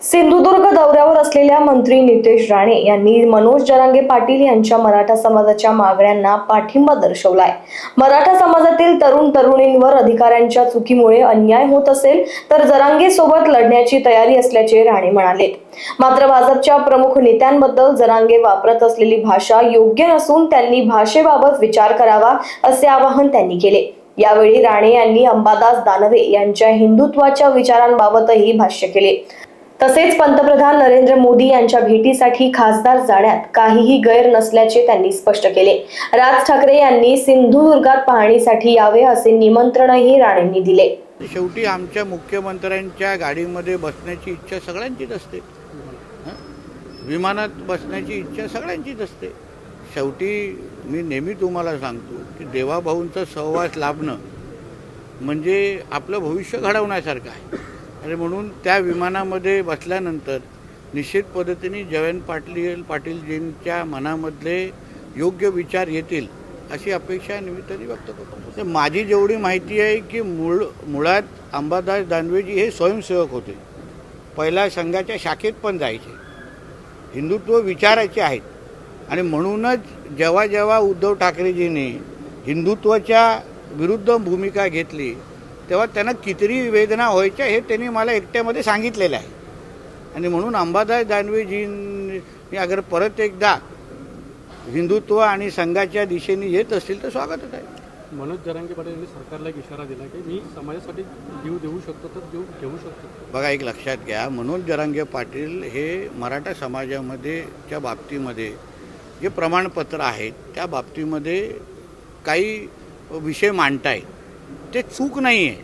सिंधुदुर्ग दौऱ्यावर असलेल्या मंत्री नितेश राणे यांनी मनोज जरांगे पाटील यांच्या मराठा समाजाच्या मागण्यांना पाठिंबा दर्शवलाय। मराठा समाजातील तरुण तरुणींवर अधिकाऱ्यांच्या चुकीमुळे अन्याय होत असेल तर जरांगे सोबत लढण्याची तयारी असल्याचे राणे म्हणाले। मात्र भाजपच्या प्रमुख नेत्यांबद्दल जरांगे वापरत असलेली भाषा योग्य नसून त्यांनी भाषेबाबत विचार करावा असे आवाहन त्यांनी केले। यावेळी राणे यांनी अंबादास दानवे यांच्या हिंदुत्वाच्या विचारांबाबतही भाष्य केले। तसेच पंतप्रधान नरेंद्र मोदी यांच्या भेटीसाठी खासदार जाण्यात काहीही गैर नसल्याचे त्यांनी स्पष्ट केले। राज ठाकरे यांनी सिंधुदुर्गात पाहणीसाठी यावे असे निमंत्रणही राणेंनी दिले। शेवटी आमच्या मुख्यमंत्र्यांच्या गाडीमध्ये बसण्याची इच्छा सगळ्यांचीच असते, विमानात बसण्याची इच्छा सगळ्यांचीच असते। शेवटी मी नेहमी तुम्हाला सांगतो की देवाभाऊंचा सहवास लाभणं म्हणजे आपलं भविष्य घडवण्यासारखं आहे आणि म्हणून त्या विमानामध्ये बसल्यानंतर निश्चित पद्धतीने जयंत पाटीलजींच्या मनामधले योग्य विचार येतील अशी अपेक्षा निमित्ताने व्यक्त करतो। माझी जेवढी माहिती आहे की मुळात अंबादास दानवेजी हे स्वयंसेवक होते, पहिल्या संघाच्या शाखेत पण जायचे, हिंदुत्व विचाराचे आहेत आणि म्हणूनच जेव्हा जेव्हा उद्धव ठाकरेजींनी हिंदुत्वाच्या विरुद्ध भूमिका घेतली तेव्हा त्यांना किती वेदना व्हायच्या हे त्यांनी मला एकट्यामध्ये सांगितलेलं आहे आणि म्हणून अंबादास दानवेजींनी अगर परत एकदा हिंदुत्व आणि संघाच्या दिशेने येत असतील तर स्वागतच आहे। मनोज जरांगे पाटील यांनी सरकारला एक इशारा दिला की मी समाजासाठी जीव देऊ शकतो तर जीव घेऊ शकतो। बघा, एक लक्षात घ्या, मनोज जरांगे पाटील हे मराठा समाजामध्येच्या बाबतीमध्ये जे प्रमाणपत्र आहेत त्या बाबतीमध्ये काही विषय मांडतायत, ते चूक नाही आहे,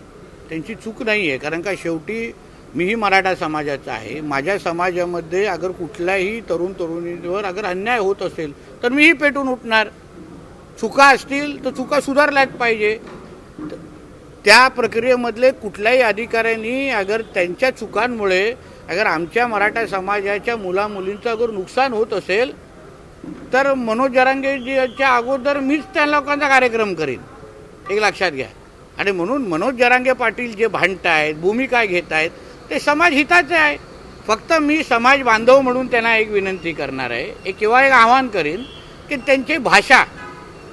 त्यांची चूक नाही आहे। कारण का शेवटी मीही मराठा समाजाचा आहे, माझ्या समाजामध्ये अगर कुठल्याही तरुण तरुणींवर अगर अन्याय होत असेल तर मीही पेटून उठणार। चुका असतील तर चुका सुधारल्याच पाहिजे। त्या प्रक्रियेमधले कुठल्याही अधिकाऱ्यांनी अगर त्यांच्या चुकांमुळे अगर आमच्या मराठा समाजाच्या मुलामुलींचं अगर नुकसान होत असेल तर मनोज जरांगेजीच्या अगोदर मीच त्या लोकांचा कार्यक्रम करीन, एक लक्षात घ्या। आणि म्हणून मनोज जरांगे पाटील जे भांडतायत, भूमिका घेत आहेत ते समाज हिताचे आहे। फक्त मी समाज बांधव म्हणून त्यांना एक विनंती करणार आहे किंवा एक आवाहन करीन की त्यांची भाषा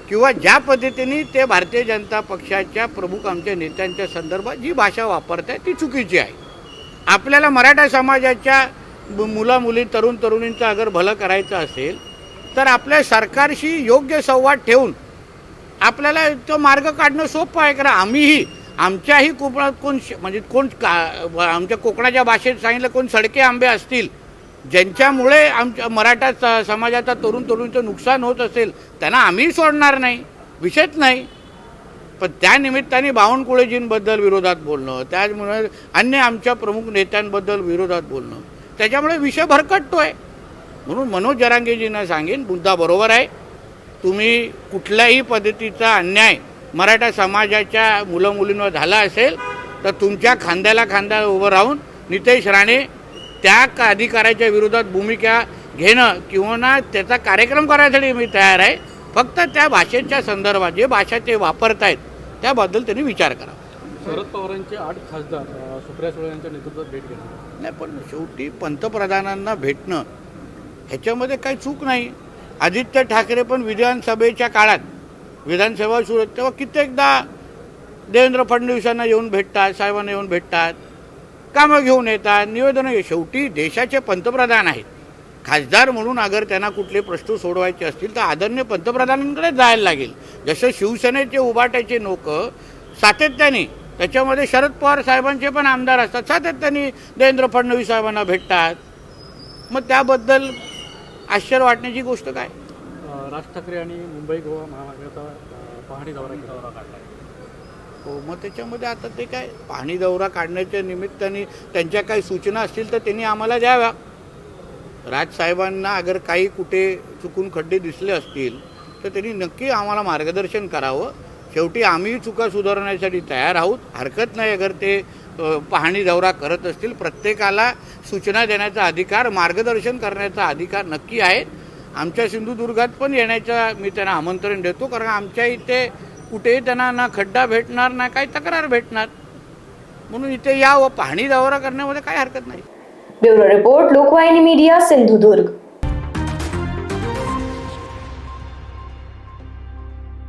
किंवा ज्या पद्धतीने ते भारतीय जनता पक्षाच्या प्रमुख आमच्या नेत्यांच्या संदर्भात जी भाषा वापरत आहे ती चुकीची आहे। आपल्याला मराठा समाजाच्या मुलामुली तरुण तरुणींचं अगर भलं करायचं असेल तर आपल्या सरकारशी योग्य संवाद ठेवून आपल्याला तो मार्ग काढणं सोपं आहे। कारण आम्हीही आमच्याही कोकणात आमच्या कोकणाच्या भाषेत सांगितलं कोण सडके आंबे असतील ज्यांच्यामुळे आमच्या मराठा समाजाचा तरुण तरुणीचं नुकसान होत असेल त्यांना आम्ही सोडणार नाही, विषयच नाही। पण त्या निमित्ताने बावनकुळेजींबद्दल विरोधात बोलणं, त्यामुळे अन्य आमच्या प्रमुख नेत्यांबद्दल विरोधात बोलणं, त्याच्यामुळे विषय भरकटतो आहे। म्हणून मनोज जरांगेजींना सांगेन, मुद्दा बरोबर आहे, तुम्ही कुठल्याही पद्धतीचा अन्याय मराठा समाजाच्या मुलं-मुलींवर झाला असेल तर तुमच्या खांद्याला खांदा उभं राहून नितेश राणे त्या अधिकाऱ्याच्या विरोधात भूमिका घेणं किंवा ना त्याचा कार्यक्रम करायसाठी मी तयार आहे। फक्त त्या भाषेच्या संदर्भात जे भाषा ते वापरत आहेत त्याबद्दल त्यांनी विचार करावा। शरद पवारांचे 8 खासदार सुप्रिया सुळे यांच्या नेतृत्वात भेट घेतली नाही, पण शेवटी पंतप्रधानांना भेटणं ह्याच्यामध्ये काही चूक नाही। आदित्य ठाकरे पण विधानसभेच्या काळात विधानसभा सुरू होती तेव्हा कित्येकदा देवेंद्र फडणवीसांना येऊन भेटतात, साहेबांना येऊन भेटतात, कामं घेऊन येतात, निवेदनं। शेवटी देशाचे पंतप्रधान आहेत, खासदार म्हणून अगर त्यांना कुठले प्रश्न सोडवायचे असतील तर आदरणीय पंतप्रधानांकडे जायला लागेल। जसं शिवसेनेचे उभाट्याचे लोक सातत्याने, त्याच्यामध्ये शरद पवार साहेबांचे पण आमदार असतात, सातत्याने देवेंद्र फडणवीस साहेबांना भेटतात, मग त्याबद्दल आश्चर्य वाटण्याची गोष्ट काय। राज ठाकरे आणि मुंबई गोवा महामार्गाचा पाहणी दौरा काढला, हो, मग त्याच्यामध्ये आता ते काय पाहणी दौरा काढण्याच्या निमित्ताने त्यांच्या काही सूचना असतील तर त्यांनी आम्हाला द्याव्या। राजसाहेबांना अगर काही कुठे चुकून खड्डे दिसले असतील तर त्यांनी नक्की आम्हाला मार्गदर्शन करावं। शेवटी आम्ही चुका सुधारण्यासाठी तयार आहोत, हरकत नाही अगर ते पाहणी दौरा करत असतील। प्रत्येकाला सूचना देण्याचा अधिकार, मार्गदर्शन करण्याचा अधिकार नक्की आहे। आमच्या सिंधुदुर्गात पण येण्याचा मी त्यांना आमंत्रण देतो, कारण आमच्या इथे कुठेही त्यांना ना खड्डा भेटणार ना काही तक्रार भेटणार, म्हणून इथे यावं, पाहणी दौरा करण्यामध्ये काही हरकत नाही। Bureau report, Lokvahini media, Sindhudurg.